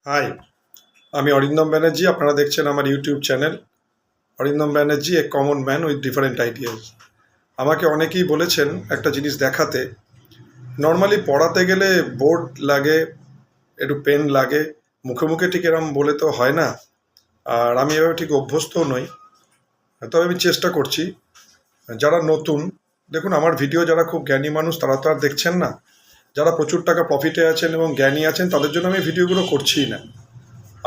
High, আমি অরিন্দম ব্যানার্জি। আপনারা দেখছেন আমার YouTube channel Arindam Banerjee, a common man with different ideas. আমাকে অনেকেই বলেছেন একটা জিনিস দেখাতে। নর্মালি পড়াতে গেলে বোর্ড লাগে, একটু পেন লাগে, মুখে মুখে ঠিক এরম বলে তো হয় না। আর আমি এভাবে ঠিক অভ্যস্তও নই, তবে আমি চেষ্টা করছি। যারা নতুন, দেখুন আমার ভিডিও যারা খুব জ্ঞানী মানুষ তারা তো আর দেখছেন না। যারা প্রচুর টাকা প্রফিটে আছেন এবং জ্ঞানী আছেন তাদের জন্য আমি ভিডিওগুলো করছিই না।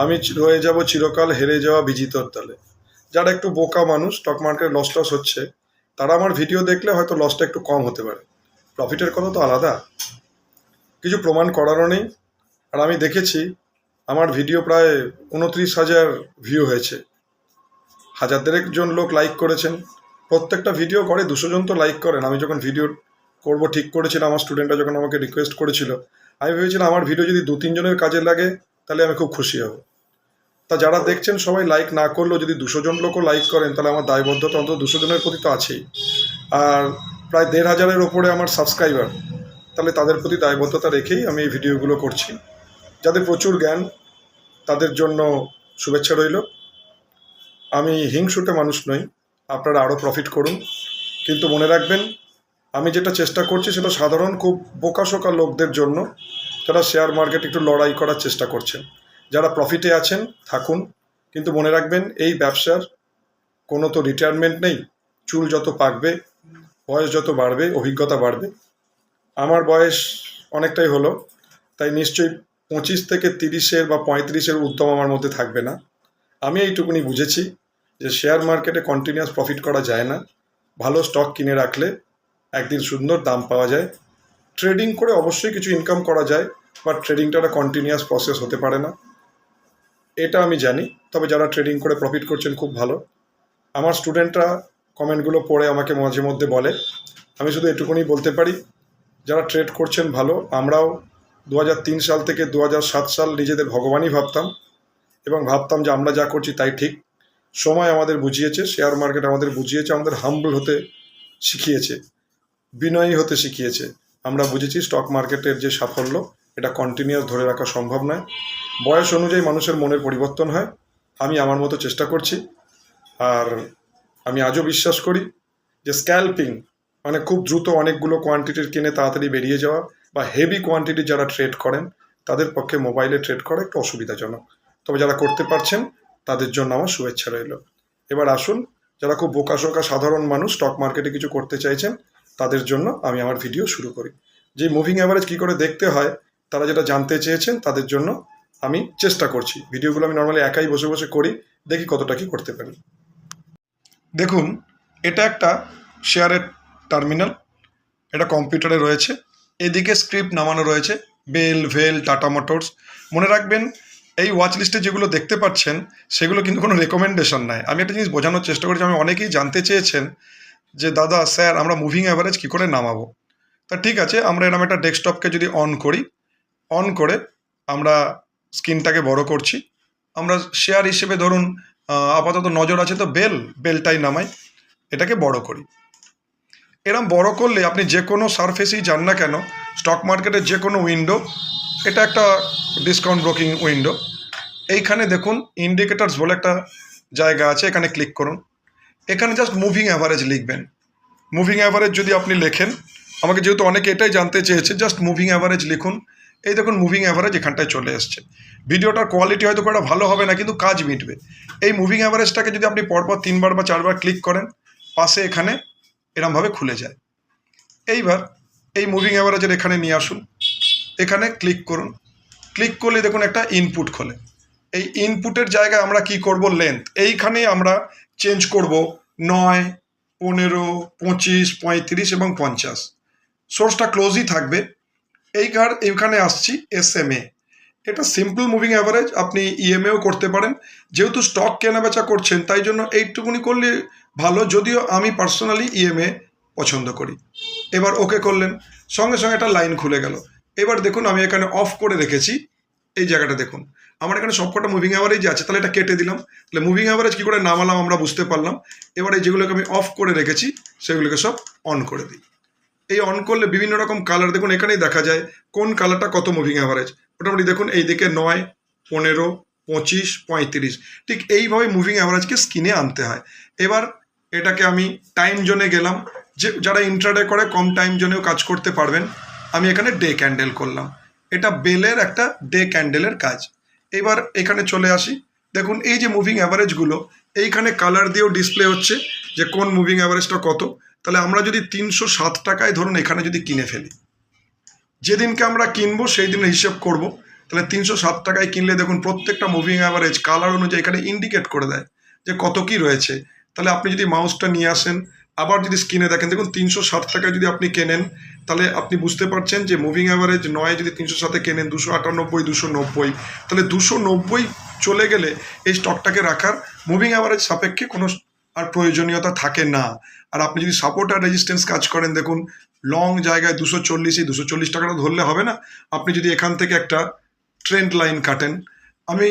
আমি রয়ে যাব চিরকাল হেরে যাওয়া বিজিতর দলে। যারা একটু বোকা মানুষ, স্টক মার্কেটে লস টস হচ্ছে, তারা আমার ভিডিও দেখলে হয়তো লসটা একটু কম হতে পারে। প্রফিটের কথা তো আলাদা, কিছু প্রমাণ করারও নেই। আর আমি দেখেছি আমার ভিডিও প্রায় 29,000 ভিউ হয়েছে, হাজার দেড়েক জন লোক লাইক করেছেন। প্রত্যেকটা ভিডিও করে 200 জন তো লাইক করেন। আমি যখন ভিডিও করব ঠিক করেছিলাম, আমার স্টুডেন্টরা যখন আমাকে রিকোয়েস্ট করেছিল, আমি ভেবেছিলাম আমার ভিডিও যদি 2-3 জনের কাজে লাগে তাহলে আমি খুব খুশি হব। তা যারা দেখছেন সবাই লাইক না করলেও যদি 200 জন লোকও লাইক করেন তাহলে আমার দায়বদ্ধতা অন্তত 200 জনের প্রতি তো আছেই। আর প্রায় 1,500-এর ওপরে আমার সাবস্ক্রাইবার, তাহলে তাদের প্রতি দায়বদ্ধতা রেখেই আমি এই ভিডিওগুলো করছি। যাদের প্রচুর জ্ঞান তাদের জন্য শুভেচ্ছা রইল। আমি হিংসুটে মানুষ নই, আপনারা আরও প্রফিট করুন, কিন্তু মনে রাখবেন আমি যেটা চেষ্টা করছি সেটা সাধারণ খুব বোকাশোকা লোকদের জন্য, যারা শেয়ার মার্কেট একটু লড়াই করার চেষ্টা করছেন। যারা প্রফিটে আছেন থাকুন, কিন্তু মনে রাখবেন এই ব্যবসার কোনো তো রিটায়ারমেন্ট নেই। চুল যত পাকবে, বয়স যত বাড়বে, অভিজ্ঞতা বাড়বে। আমার বয়স অনেকটাই হলো, তাই নিশ্চয়ই 25 থেকে 30-এর বা 35-এর উদ্যম আমার মধ্যে থাকবে না। আমি এইটুকুনি বুঝেছি যে শেয়ার মার্কেটে কন্টিনিউয়াস প্রফিট করা যায় না। ভালো স্টক কিনে রাখলে একদিন সুন্দর দাম পাওয়া যায়। ট্রেডিং করে অবশ্যই কিছু ইনকাম করা যায়, বাট ট্রেডিংটা একটা কন্টিনিউয়াস প্রসেস হতে পারে না, এটা আমি জানি। তবে যারা ট্রেডিং করে প্রফিট করছেন খুব ভালো। আমার স্টুডেন্টরা কমেন্টগুলো পড়ে আমাকে মাঝে মধ্যে বলে, আমি শুধু এটুকুনি বলতে পারি, যারা ট্রেড করছেন ভালো। আমরাও 2003 সাল থেকে 2007 সাল নিজেদের ভগবানই ভাবতাম, এবং ভাবতাম যে আমরা যা করছি তাই ঠিক। সময় আমাদের বুঝিয়েছে, শেয়ার মার্কেট আমাদের বুঝিয়েছে, আমাদের হাম্বল হতে শিখিয়েছে, বিনয়ী হতে শিখিয়েছে। আমরা বুঝেছি স্টক মার্কেটের যে সাফল্য, এটা কন্টিনিউয়াস ধরে রাখা সম্ভব নয়। বয়স অনুযায়ী মানুষের মনের পরিবর্তন হয়। আমি আমার মতো চেষ্টা করছি। আর আমি আজও বিশ্বাস করি যে স্ক্যাল্পিং মানে খুব দ্রুত অনেকগুলো কোয়ান্টিটির কিনে তাড়াতাড়ি বেরিয়ে যাওয়া, বা হেভি কোয়ান্টিটি যারা ট্রেড করেন তাদের পক্ষে মোবাইলে ট্রেড করা একটু অসুবিধাজনক। তবে যারা করতে পারছেন তাদের জন্য আমার শুভেচ্ছা রইল। এবার আসুন, যারা খুব বোকাশোকা সাধারণ মানুষ স্টক মার্কেটে কিছু করতে চাইছেন তাদের জন্য আমি আমার ভিডিও শুরু করি। যে মুভিং অ্যাভারেজ কী করে দেখতে হয় তারা যেটা জানতে চেয়েছেন তাদের জন্য আমি চেষ্টা করছি। ভিডিওগুলো আমি নর্মালি একাই বসে বসে করি, দেখি কতটা কি করতে পারি। দেখুন, এটা একটা শেয়ারের টার্মিনাল, এটা কম্পিউটারে রয়েছে। এদিকে স্ক্রিপ্ট নামানো রয়েছে, বেল, ভেল, টাটা মোটরস। মনে রাখবেন এই ওয়াচ লিস্টে যেগুলো দেখতে পাচ্ছেন সেগুলো কিন্তু কোনো রেকমেন্ডেশন নয়। আমি একটা জিনিস বোঝানোর চেষ্টা করেছি, আমি অনেকেই জানতে চেয়েছেন যে দাদা স্যার আমরা মুভিং অ্যাভারেজ কী করে নামাবো। তা ঠিক আছে, আমরা এরকম একটা ডেস্কটপকে যদি অন করি, অন করে আমরা স্ক্রিনটাকে বড় করছি। আমরা শেয়ার হিসেবে ধরুন আপাতত নজর আছে তো বেলটাই নামাই, এটাকে বড় করি। এরম বড় করলে আপনি যে কোনো সারফেসেই যান না কেন, স্টক মার্কেটের যে কোনো উইন্ডো, এটা একটা ডিসকাউন্ট ব্রোকিং উইন্ডো, এইখানে দেখুন ইন্ডিকেটার্স বলে একটা জায়গা আছে, এখানে ক্লিক করুন। এখানে জাস্ট মুভিং অ্যাভারেজ লিখবেন। মুভিং অ্যাভারেজ যদি আপনি লেখেন, আমাকে যেহেতু অনেকে এটাই জানতে চেয়েছে, জাস্ট মুভিং অ্যাভারেজ লিখুন। এই দেখুন মুভিং অ্যাভারেজ এখানটায় চলে এসছে। ভিডিওটার কোয়ালিটি হয়তো খুব একটা ভালো হবে না, কিন্তু কাজ মিটবে। এই মুভিং অ্যাভারেজটাকে যদি আপনি পরপর 3বার বা 4বার ক্লিক করেন, পাশে এখানে এরমভাবে খুলে যায়। এইবার এই মুভিং অ্যাভারেজের এখানে নিয়ে আসুন, এখানে ক্লিক করুন। ক্লিক করলে দেখুন একটা ইনপুট খোলে। এই ইনপুটের জায়গায় আমরা কি করব, লেন্থ এইখানে আমরা চেঞ্জ করব 9, 15, 25, 35 এবং 50। সোর্সটা ক্লোজই থাকবে। এইখানে আসছি SMA। এটা সিম্পল মুভিং অ্যাভারেজ, আপনি ইএমএও করতে পারেন। যেহেতু স্টক কেনা বেচা করছেন তাই জন্য এইটুকুনি করলে ভালো, যদিও আমি পার্সোনালি ইএমএ পছন্দ করি। এবার ওকে করলেন, সঙ্গে সঙ্গে একটা লাইন খুলে গেল। এবার দেখুন আমি এখানে অফ করে রেখেছি, এই জায়গাটা দেখুন আমার এখানে সবকটা মুভিং অ্যাভারেজ আছে, তাহলে এটা কেটে দিলাম। তাহলে মুভিং অ্যাভারেজ কী করে নামালাম আমরা বুঝতে পারলাম। এবারে যেগুলোকে আমি অফ করে রেখেছি সেগুলোকে সব অন করে দিই। এই অন করলে বিভিন্ন রকম কালার দেখুন এখানেই দেখা যায় কোন কালারটা কত মুভিং অ্যাভারেজ। মোটামুটি দেখুন এই দিকে 9, 15, 25, 35, ঠিক এইভাবে মুভিং অ্যাভারেজকে স্ক্রিনে আনতে হয়। এবার এটাকে আমি টাইম জোনে গেলাম, যে যারা ইন্ট্রাডে করে কম টাইম জোনেও কাজ করতে পারবেন, আমি এখানে ডে ক্যান্ডেল করলাম। এটা বেলের একটা ডে ক্যান্ডেলের কাজ। এবার এখানে চলে আসি, দেখুন এই যে মুভিং অ্যাভারেজগুলো এইখানে কালার দিয়েও ডিসপ্লে হচ্ছে যে কোন মুভিং অ্যাভারেজটা কত। তাহলে আমরা যদি 307 টাকায় ধরুন এখানে যদি কিনে ফেলি, যেদিনকে আমরা কিনবো সেই দিনের হিসেব করব, তাহলে 307 টাকায় কিনলে দেখুন প্রত্যেকটা মুভিং অ্যাভারেজ কালার অনুযায়ী এখানে ইন্ডিকেট করে দেয় যে কত কি রয়েছে। তাহলে আপনি যদি মাউসটা নিয়ে আসেন, আবার যদি স্ক্রিনে দেখেন, দেখুন 307 টাকায় যদি আপনি কেনেন, তাহলে আপনি বুঝতে পারছেন যে মুভিং অ্যাভারেজ নয় যদি 307-এ কেনেন, 298, 290, তাহলে 290 চলে গেলে এই স্টকটাকে রাখার মুভিং অ্যাভারেজ সাপেক্ষে কোনো আর প্রয়োজনীয়তা থাকে না। আর আপনি যদি সাপোর্ট আর রেজিস্ট্যান্স কাজ করেন, দেখুন লং জায়গায় 240 টাকাটা ধরলে হবে না। আপনি যদি এখান থেকে একটা ট্রেন্ড লাইন কাটেন, আমি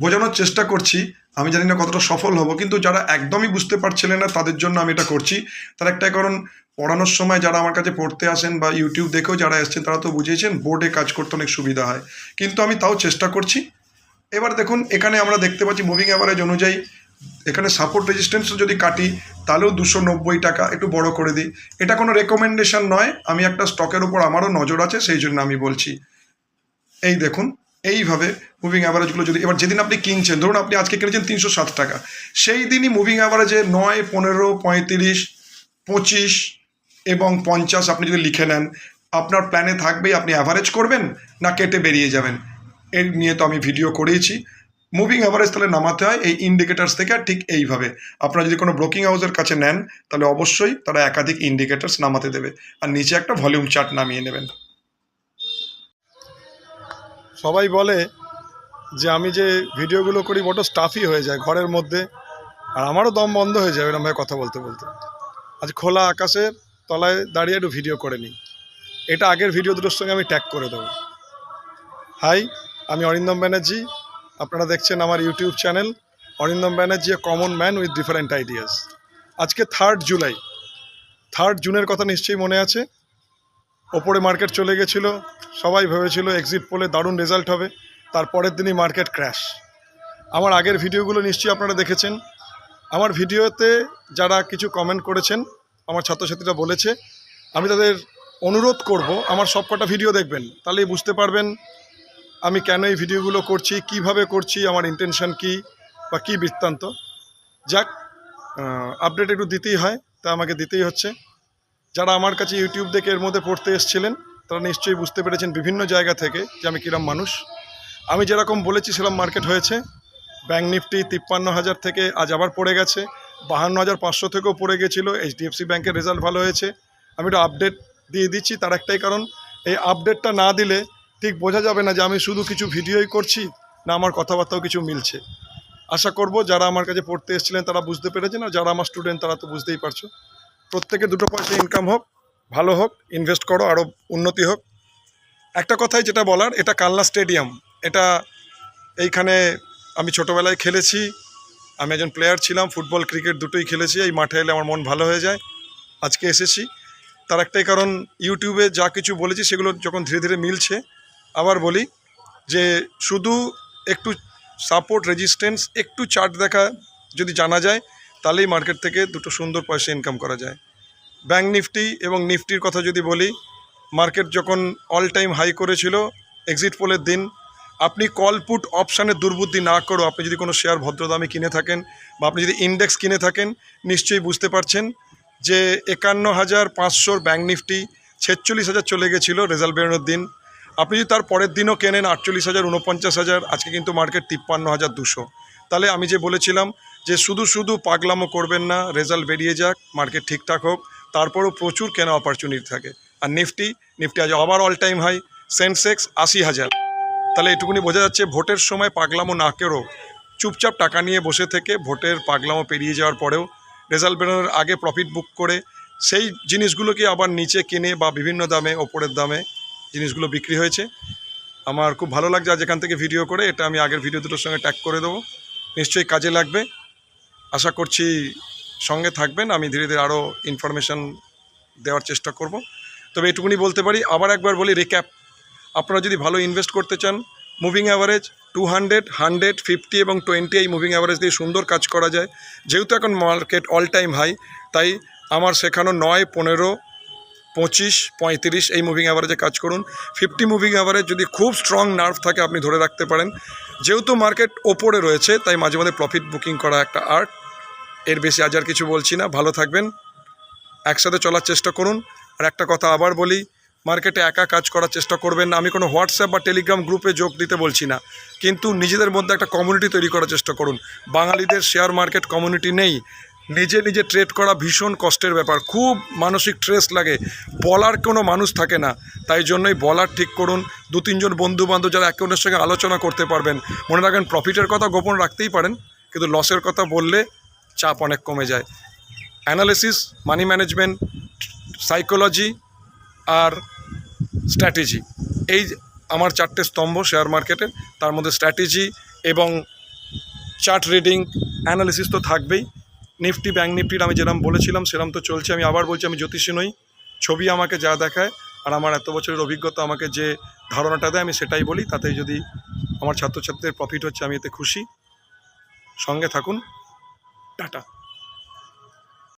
বোঝানোর চেষ্টা করছি, আমি জানি না কতটা সফল হব, কিন্তু যারা একদমই বুঝতে পারছিলেন না তাদের জন্য আমি এটা করছি। তার একটা কারণ, পড়ানোর সময় যারা আমার কাছে পড়তে আসেন বা ইউটিউব দেখেও যারা এসছেন তারা তো বুঝিয়েছেন বোর্ডে কাজ করতে অনেক সুবিধা হয়, কিন্তু আমি তাও চেষ্টা করছি। এবার দেখুন এখানে আমরা দেখতে পাচ্ছি মুভিং অ্যাভারেজ অনুযায়ী এখানে সাপোর্ট রেজিস্ট্যান্স যদি কাটি তাহলেও 290 টাকা, একটু বড় করে দিই। এটা কোনো রেকমেন্ডেশন নয়, আমি একটা স্টকের উপর আমারও নজর আছে সেই জন্য আমি বলছি। এই দেখুন এইভাবে মুভিং অ্যাভারেজগুলো যদি, এবার যেদিন আপনি কিনছেন, ধরুন আপনি আজকে কিনেছেন 307 টাকা, সেই দিনই মুভিং অ্যাভারেজে 9, 15, 35, 25 এবং 50 আপনি যদি লিখে নেন, আপনার প্ল্যানে থাকবেই আপনি অ্যাভারেজ করবেন না কেটে বেরিয়ে যাবেন। এর নিয়ে তো আমি ভিডিও করেইছি। মুভিং অ্যাভারেজ তাহলে নামাতে হয় এই ইন্ডিকেটার্স থেকে, আর ঠিক এইভাবে আপনারা যদি কোনো ব্রোকিং হাউসের কাছে নেন তাহলে অবশ্যই তারা একাধিক ইন্ডিকেটার্স নামাতে দেবে, আর নিচে একটা ভলিউম চার্ট নামিয়ে নেবেন। সবাই বলে যে আমি যে ভিডিওগুলো করি বড় স্টাফই হয়ে যায় ঘরের মধ্যে, আর আমারও দম বন্ধ হয়ে যায় এরকমভাবে কথা বলতে বলতে। আজ খোলা আকাশের তলায় দাঁড়িয়ে একটু ভিডিও করে নিই। এটা আগের ভিডিও দুটোর সঙ্গে আমি ট্যাগ করে দেবো। হাই, আমি অরিন্দম ব্যানার্জি, আপনারা দেখছেন আমার YouTube channel Arindam Banerjee, a common man with different ideas. আজকে 3 জুলাই, 3 জুনের কথা নিশ্চয়ই মনে আছে। ওপরে মার্কেট চলে গেছিলো, সবাই ভেবেছিল এক্সিট পোলে দারুণ রেজাল্ট হবে, তারপরের দিনই মার্কেট ক্র্যাশ। আমার আগের ভিডিওগুলো নিশ্চয়ই আপনারা দেখেছেন। আমার ভিডিওতে যারা কিছু কমেন্ট করেছেন, আমার ছাত্রছাত্রীরা বলেছে, আমি তাদের অনুরোধ করব আমার সবকটা ভিডিও দেখবেন, তাহলেই বুঝতে পারবেন আমি কেন এই ভিডিওগুলো করছি, কিভাবে করছি, আমার ইন্টেনশন কী বা কী বৃত্তান্ত। যাক, আপডেট একটু দিতেই হয়, তা আমাকে দিতেই হচ্ছে। যারা আমার কাছে ইউটিউব দেখে এর মধ্যে পড়তে এসেছিলেন তারা নিশ্চয়ই বুঝতে পেরেছেন বিভিন্ন জায়গা থেকে যে আমি কিরম মানুষ। আমি যেরকম বলেছি সেরকম মার্কেট হয়েছে। ব্যাঙ্ক নিফটি 53,000 থেকে আজ আবার পড়ে গেছে, 52,500 থেকেও পড়ে গেছিলো। HDFC ব্যাংকের রেজাল্ট ভালো হয়েছে। আমি একটু আপডেট দিয়ে দিচ্ছি, তার একটাই কারণ, এই আপডেটটা না দিলে ঠিক বোঝা যাবে না যে আমি শুধু কিছু ভিডিওই করছি না আমার কথাবার্তাও কিছু মিলছে। আশা করব যারা আমার কাছে পড়তে এসেছিলেন তারা বুঝতে পেরেছেন, আর যারা আমার স্টুডেন্ট তারা তো বুঝতেই পারছো। প্রত্যেকে 2 পয়সা ইনকাম হোক, ভালো হোক, ইনভেস্ট করো, আরও উন্নতি হোক। একটা কথাই যেটা বলার, এটা কালনা স্টেডিয়াম, এটা এইখানে আমি ছোটোবেলায় খেলেছি, আমি একজন প্লেয়ার ছিলাম, ফুটবল ক্রিকেট দুটোই খেলেছি। এই মাঠে এলে আমার মন ভালো হয়ে যায়। আজকে এসেছি, তার একটাই কারণ, ইউটিউবে যা কিছু বলেছি সেগুলো যখন ধীরে ধীরে মিলছে। আবার বলি যে শুধু একটু সাপোর্ট রেজিস্ট্যান্স, একটু চার্ট দেখা যদি জানা যায় তাহলেই মার্কেট থেকে 2 সুন্দর পয়সা ইনকাম করা যায়। ব্যাঙ্ক নিফটি এবং নিফটির কথা যদি বলি, মার্কেট যখন অল টাইম হাই করেছিল এক্সিট পোলের দিন, আপনি কল পুট অপশানে দুর্বুদ্ধি না করো, আপনি যদি কোনো শেয়ার ভদ্রদামে কিনে থাকেন বা আপনি যদি ইন্ডেক্স কিনে থাকেন, নিশ্চয়ই বুঝতে পারছেন যে 51,500 ব্যাঙ্ক নিফটি 46,000 চলে গেছিলো রেজাল্ট বেরোনোর দিন। আপনি যদি তার পরের দিনও কেনেন 48,000, 49,000, আজকে কিন্তু মার্কেট 53,200। তাহলে আমি যে বলেছিলাম যে শুধু পাগলামো করবেন না, রেজাল্ট বেরিয়ে যাক, মার্কেট ঠিকঠাক হোক, তারপরেও প্রচুর কেনা অপরচুনিটি থাকে। আর নিফটি আজ আবার অল টাইম হাই, সেন্সেক্স 80,000। তাহলে এটুকুনি বোঝা যাচ্ছে ভোটের সময় পাগলামো না করেও চুপচাপ টাকা নিয়ে বসে থেকে ভোটের পাগলামো পেরিয়ে যাওয়ার পরেও রেজাল্ট বেরোনোর আগে প্রফিট বুক করে সেই জিনিসগুলোকে আবার নিচে কিনে বা বিভিন্ন দামে, ওপরের দামে জিনিসগুলো বিক্রি হয়েছে। আমার খুব ভালো লাগছে আজ এখান থেকে ভিডিও করে। এটা আমি আগের ভিডিও দুটোর সঙ্গে ট্যাগ করে দেবো, নিশ্চয়ই কাজে লাগবে। আশা করছি সঙ্গে থাকবেন, আমি ধীরে ধীরে আরও ইনফরমেশান দেওয়ার চেষ্টা করব। তবে এটুকুনি বলতে পারি, আবার একবার বলি রিক্যাপ, আপনারা যদি ভালো ইনভেস্ট করতে চান, মুভিং অ্যাভারেজ 200, 100, 50 এবং 20 এই মুভিং অ্যাভারেজ দিয়ে সুন্দর কাজ করা যায়। যেহেতু এখন মার্কেট অল টাইম হাই, তাই আমার শেখানো 9, 15, 25, 35 এই মুভিং অ্যাভারেজে কাজ করুন। 50 মুভিং অ্যাভারেজ যদি খুব স্ট্রং নার্ভ থাকে আপনি ধরে রাখতে পারেন। যেহেতু মার্কেট ওপরে রয়েছে তাই মাঝে মাঝে প্রফিট বুকিং করা একটা আর্ট। এর বেশি আজ আর কিছু বলছি না। ভালো থাকবেন, একসাথে চলার চেষ্টা করুন। আর একটা কথা আবার বলি, মার্কেটে একা কাজ করার চেষ্টা করবেন না। আমি কোনো হোয়াটসঅ্যাপ বা টেলিগ্রাম গ্রুপে যোগ দিতে বলছি না, কিন্তু নিজেদের মধ্যে একটা কমিউনিটি তৈরি করার চেষ্টা করুন। বাঙালিদের শেয়ার মার্কেট কমিউনিটি নেই। নিজে নিজে ট্রেড করা ভীষণ কষ্টের ব্যাপার, খুব মানসিক স্ট্রেস লাগে, বলার কোনো মানুষ থাকে না। তাই জন্যই বলার ঠিক করুন। 2-3 জন বন্ধু বান্ধব যারা একে অন্যের সঙ্গে আলোচনা করতে পারবেন। মনে রাখবেন, প্রফিটের কথা গোপন রাখতেই পারেন, কিন্তু লসের কথা বললে চাপ অনেক কমে যায়। অ্যানালিসিস, মানি ম্যানেজমেন্ট, সাইকোলজি আর স্ট্র্যাটেজি, এই আমার 4টে স্তম্ভ শেয়ার মার্কেটের। তার মধ্যে স্ট্র্যাটেজি এবং চার্ট রিডিং, অ্যানালিসিস তো থাকবেই। নিফটি, ব্যাঙ্ক নিফটির আমি যেরকম বলেছিলাম সেরকম তো চলছে। আমি আবার বলছি, আমি জ্যোতিষী নই। ছবি আমাকে যা দেখায় আর আমার এত বছরের অভিজ্ঞতা আমাকে যে ধারণাটা দেয় আমি সেটাই বলি। তাতেই যদি আমার ছাত্রছাত্রীদের প্রফিট হচ্ছে আমি এতে খুশি। সঙ্গে থাকুন। টাটা।